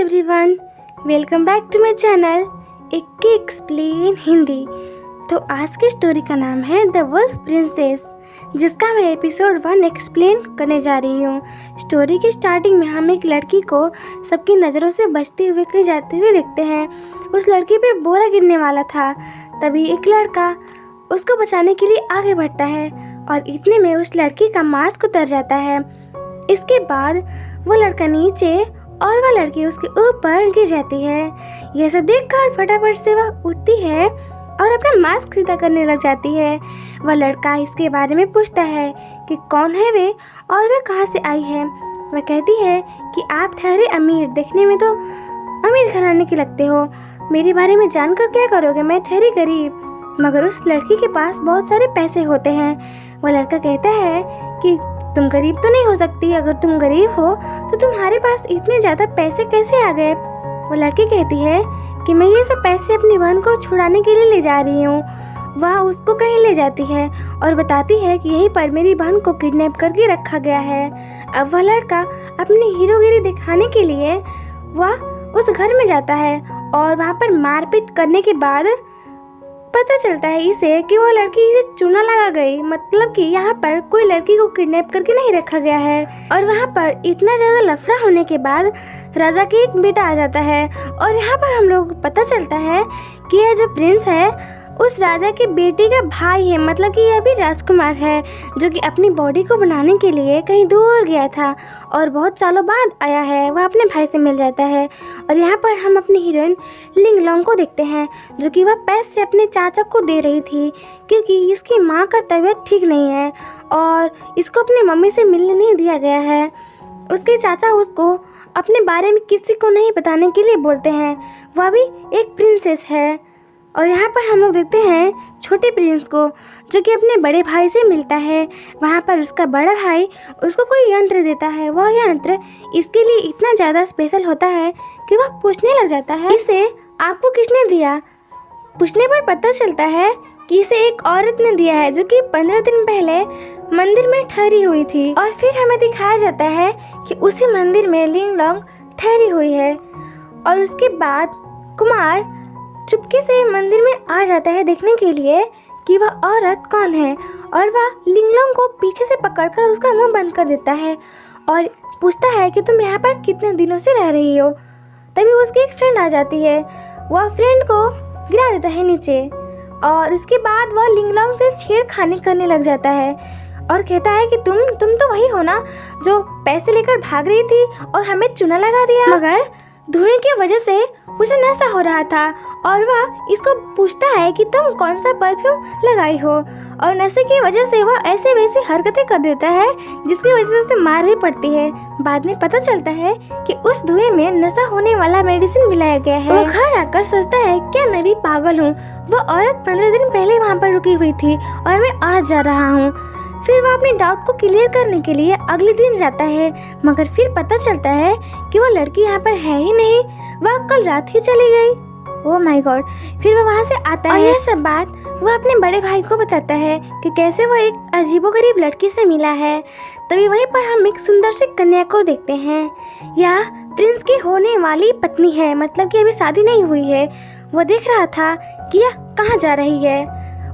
Everyone, welcome back to my channel इक्की explain Hindi. तो आज की स्टोरी का नाम है द वुल्फ प्रिंसेस, जिसका मैं एपिसोड 1 एक्सप्लेन करने जा रही हूँ। स्टोरी की स्टार्टिंग में हम एक लड़की को सबकी नज़रों से बचते हुए कहीं जाते हुए देखते हैं। उस लड़की पे बोरा गिरने वाला था, तभी एक लड़का उसको बचाने के लिए आगे बढ़ता है और इतने में उस लड़की का मास्क उतर जाता है। इसके बाद वो लड़का नीचे और वह लड़की उसके ऊपर गिर जाती है। यह सब देखकर फटाफट से वह उठती है और अपना मास्क सीधा करने लग जाती है। वह लड़का इसके बारे में पूछता है कि कौन है वे और वह कहाँ से आई है। वह कहती है कि आप ठहरे अमीर, देखने में तो अमीर घराने के लगते हो, मेरे बारे में जानकर क्या करोगे, मैं ठहरी गरीब। मगर उस लड़की के पास बहुत सारे पैसे होते हैं। वह लड़का कहता है कि तुम गरीब तो नहीं हो सकती, अगर तुम गरीब हो तो तुम्हारे पास इतने ज़्यादा पैसे कैसे आ गए। वो लड़की कहती है कि मैं ये सब पैसे अपनी बहन को छुड़ाने के लिए ले जा रही हूँ। वह उसको कहीं ले जाती है और बताती है कि यहीं पर मेरी बहन को किडनैप करके रखा गया है। अब वह लड़का अपनी हीरोगिरी दिखाने के लिए वह उस घर में जाता है और वहाँ पर मारपीट करने के बाद पता चलता है इसे कि वो लड़की इसे चूना लगा गई, मतलब कि यहाँ पर कोई लड़की को किडनैप करके नहीं रखा गया है। और वहाँ पर इतना ज़्यादा लफड़ा होने के बाद राजा के एक बेटा आ जाता है और यहाँ पर हम लोग पता चलता है कि यह जो प्रिंस है उस राजा के बेटे का भाई है, मतलब कि यह भी राजकुमार है जो कि अपनी बॉडी को बनाने के लिए कहीं दूर गया था और बहुत सालों बाद आया है। वह अपने भाई से मिल जाता है और यहाँ पर हम अपनी हीरोइन लिंगलोंग को देखते हैं जो कि वह पैसे अपने चाचा को दे रही थी क्योंकि इसकी माँ का तबीयत ठीक नहीं है और इसको अपनी मम्मी से मिलने नहीं दिया गया है। उसके चाचा उसको अपने बारे में किसी को नहीं बताने के लिए बोलते हैं। वह भी एक प्रिंसेस है और यहाँ पर हम लोग देखते हैं छोटे प्रिंस को जो कि अपने बड़े भाई से मिलता है। वहाँ पर उसका बड़ा भाई उसको कोई यंत्र देता है। वह यंत्र इसके लिए इतना ज़्यादा स्पेशल होता है कि वह पूछने लग जाता है इसे आपको किसने दिया। पूछने पर पता चलता है कि इसे एक औरत ने दिया है जो कि 15 दिन पहले मंदिर में ठहरी हुई थी। और फिर हमें दिखाया जाता है कि उसी मंदिर में लिंगलोंग ठहरी हुई है और उसके बाद कुमार चुपके से मंदिर में आ जाता है देखने के लिए कि वह औरत कौन है और वह लिंगलोंग को पीछे से पकड़कर उसका मुंह बंद कर देता है और पूछता है कि तुम यहाँ पर कितने दिनों से रह रही हो। तभी उसकी एक फ्रेंड आ जाती है, वह फ्रेंड को गिरा देता है नीचे और उसके बाद वह लिंगलोंग से छेड़खानी करने लग जाता है और कहता है कि तुम तो वही हो ना जो पैसे लेकर भाग रही थी और हमें चूना लगा दिया। मगर धुएं की वजह से उसे नशा हो रहा था और वह इसको पूछता है कि तुम कौन सा परफ्यूम लगाई हो और नशे की वजह से वह ऐसे वैसी हरकतें कर देता है जिसकी वजह से उसे मार भी पड़ती है। बाद में पता चलता है कि उस धुएं में नशा होने वाला मेडिसिन मिलाया गया है। वो घर आकर सोचता है क्या मैं भी पागल हूँ, वो औरत 15 दिन पहले वहाँ पर रुकी हुई थी और मैं आज जा रहा हूँ। फिर वह अपने डाउट को क्लियर करने के लिए अगले दिन जाता है, मगर फिर पता चलता है कि वो लड़की यहाँ पर है ही नहीं, वह कल रात ही चली गई। Oh my God. फिर वह वहाँ से आता है और यह सब बात वह अपने बड़े भाई को बताता है कि कैसे वह एक अजीबोगरीब लड़की से मिला है। तभी वहीं पर हम एक सुंदर सी कन्या को देखते हैं। यह प्रिंस की होने वाली पत्नी है, मतलब कि अभी शादी नहीं हुई है। वह देख रहा था कि यह कहाँ जा रही है।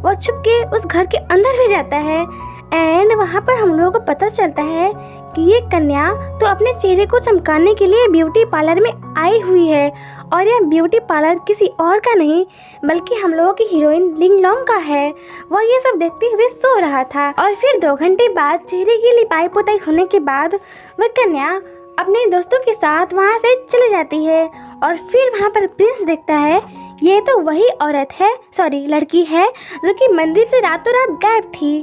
वह छुप के उस घर के अंदर भी जाता है एंड वहाँ पर हम लोगों को पता चलता है कि ये कन्या तो अपने चेहरे को चमकाने के लिए ब्यूटी पार्लर में आई हुई है और यह ब्यूटी पार्लर किसी और का नहीं बल्कि हम लोगों की हीरोइन लिंगलोंग का है। वह ये सब देखते हुए सो रहा था और फिर 2 घंटे बाद चेहरे की लिपाई पोताई होने के बाद वह कन्या अपने दोस्तों के साथ वहाँ से चले जाती है और फिर वहाँ पर प्रिंस देखता है ये तो वही औरत है, सॉरी लड़की है जो कि मंदिर से रातों रात गायब थी।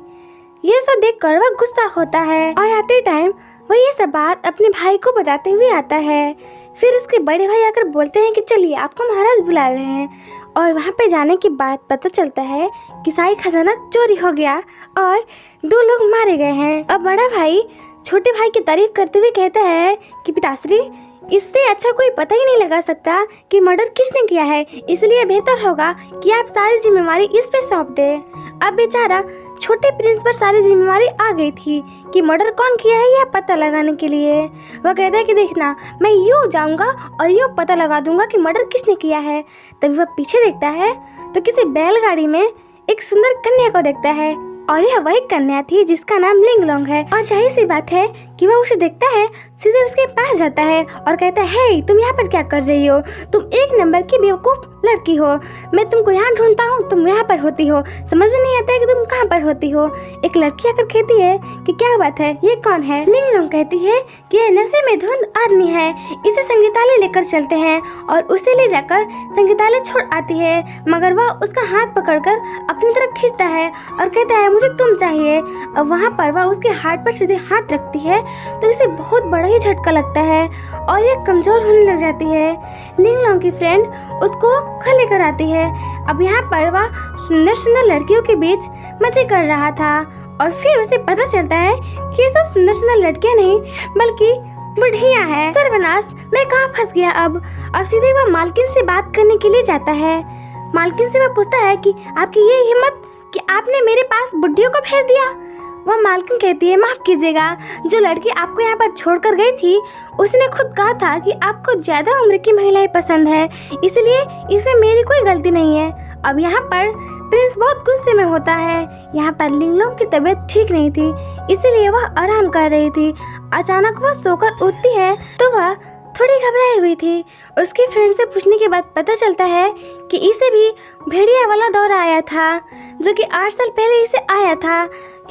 ये सब देखकर वह गुस्सा होता है और आते टाइम वह ये सब बात अपने भाई को बताते हुए आता है। फिर उसके बड़े भाई आकर बोलते हैं कि चलिए आपको महाराज बुला रहे हैं और वहाँ पे जाने के बाद पता चलता है कि शाही खजाना चोरी हो गया और 2 लोग मारे गए हैं। अब बड़ा भाई छोटे भाई की तारीफ करते हुए कहता है कि पिताश्री इससे अच्छा कोई पता ही नहीं लगा सकता कि मर्डर किसने किया है, इसलिए बेहतर होगा कि आप सारी जिम्मेवारी इस पे सौंप दें। अब बेचारा छोटे प्रिंस पर सारी जिम्मेवारी आ गई थी कि मर्डर कौन किया है यह पता लगाने के लिए। वह कहता है कि देखना, मैं यूँ जाऊँगा और यूँ पता लगा दूंगा कि मर्डर किसने किया है। तभी वह पीछे देखता है तो किसी बैलगाड़ी में एक सुंदर कन्या को देखता है और यह वही कन्या थी जिसका नाम लिंगलोंग है। और जाहिर सी बात है कि वह उसे देखता है, सीधे उसके पास जाता है और कहता है, हे तुम यहाँ पर क्या कर रही हो? तुम एक नंबर की बेवकूफ़ लड़की हो। मैं तुमको यहाँ ढूंढता हूँ, तुम यहाँ पर होती हो। समझ में नहीं आता है कि तुम कहाँ पर होती हो। एक लड़की आकर कहती है कि क्या बात है, ये कौन है? लिंगलोंग कहती है कि यह नशे में धुंध आदमी है, इसे संगीतालय लेकर चलते हैं। और उसे ले जाकर संगीतालय छोड़ आती है, मगर वह उसका हाथ पकड़कर अपनी तरफ खींचता है और कहता है मुझे तुम चाहिए। और वहाँ पर वह उसके हाथ पर सीधे हाथ रखती है तो इसे बहुत बड़ा ही झटका लगता है और ये कमजोर होने लग जाती है। लिंगलोंग की फ्रेंड उसको घर लेकर आती है। अब यहाँ पर वह सुंदर सुंदर लड़कियों के बीच मजे कर रहा था और फिर उसे पता चलता है कि ये सब सुंदर सुंदर लड़कियाँ नहीं बल्कि बुढ़िया है। सर्वनाश, मैं कहाँ फंस गया। अब सीधे वह मालकिन से बात करने के लिए जाता है। मालकिन से वह पूछता है कि आपकी ये हिम्मत कि आपने मेरे पास बुढ़ियों को भेज दिया। वह मालकिन कहती है, माफ़ कीजिएगा, जो लड़की आपको यहाँ पर छोड़कर गई थी उसने खुद कहा था कि आपको ज़्यादा उम्र की महिलाएं पसंद है, इसलिए इसमें मेरी कोई गलती नहीं है। अब यहाँ पर प्रिंस बहुत गुस्से में होता है। यहाँ पर लिंगलोंग की तबीयत ठीक नहीं थी, इसीलिए वह आराम कर रही थी। अचानक वह सोकर उठती है तो वह थोड़ी घबराई हुई थी। उसकी फ्रेंड से पूछने के बाद पता चलता है कि इसे भी भेड़िया वाला दौरा आया था, जो कि 8 साल पहले इसे आया था।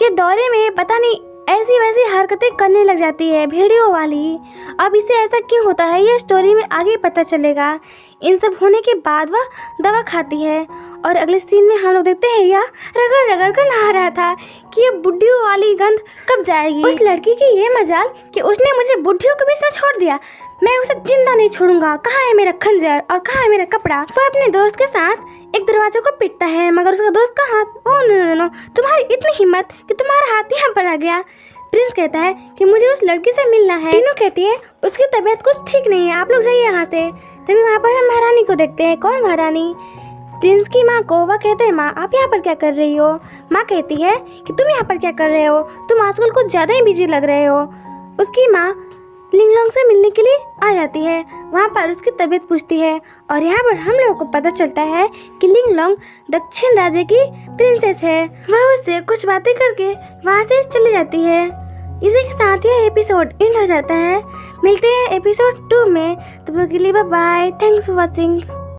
ये दौरे में पता नहीं ऐसी वैसी हरकतें करने लग जाती है भेड़ियों वाली। अब इसे ऐसा क्यों होता है यह स्टोरी में आगे पता चलेगा। इन सब होने के बाद वह दवा खाती है और अगले सीन में हम लोग देखते हैं यह रगड़ रगड़ कर नहा रहा था कि ये बुढ़ियों वाली गंध कब जाएगी। उस लड़की की ये मजाल कि उसने मुझे बुढ़ियों के बीच में छोड़ दिया। मैं उसे जिंदा नहीं छोड़ूंगा। कहाँ है मेरा खंजर और कहाँ है मेरा कपड़ा? वह अपने दोस्त के साथ एक दरवाजे को पीटता है, मगर उसका दोस्त का हाथ, ओह नो, तुम्हारी इतनी हिम्मत कि तुम्हारा हाथ यहाँ पर आ गया। प्रिंस कहता है कि मुझे उस लड़की से मिलना है। तीनों कहती है उसकी तबीयत कुछ ठीक नहीं है, आप लोग जाइए यहाँ से। तभी वहाँ पर हम महारानी को देखते हैं। कौन महारानी? प्रिंस की माँ को। वह कहते हैं, माँ आप यहाँ पर क्या कर रही हो? माँ कहती है कि तुम यहाँ पर क्या कर रहे हो, तुम आजकल कुछ ज़्यादा ही बिजी लग रहे हो। उसकी माँ लिंगलोंग से मिलने के लिए आ जाती है। वहाँ पर उसकी तबीयत पूछती है और यहाँ पर हम लोगों को पता चलता है कि लिंगलोंग दक्षिण राज्य की प्रिंसेस है। वह उससे कुछ बातें करके वहाँ से चली जाती है। इसी के साथ यह एपिसोड एंड हो जाता है। मिलते हैं एपिसोड 2 में। तब तक के लिए bye bye. Thanks for watching.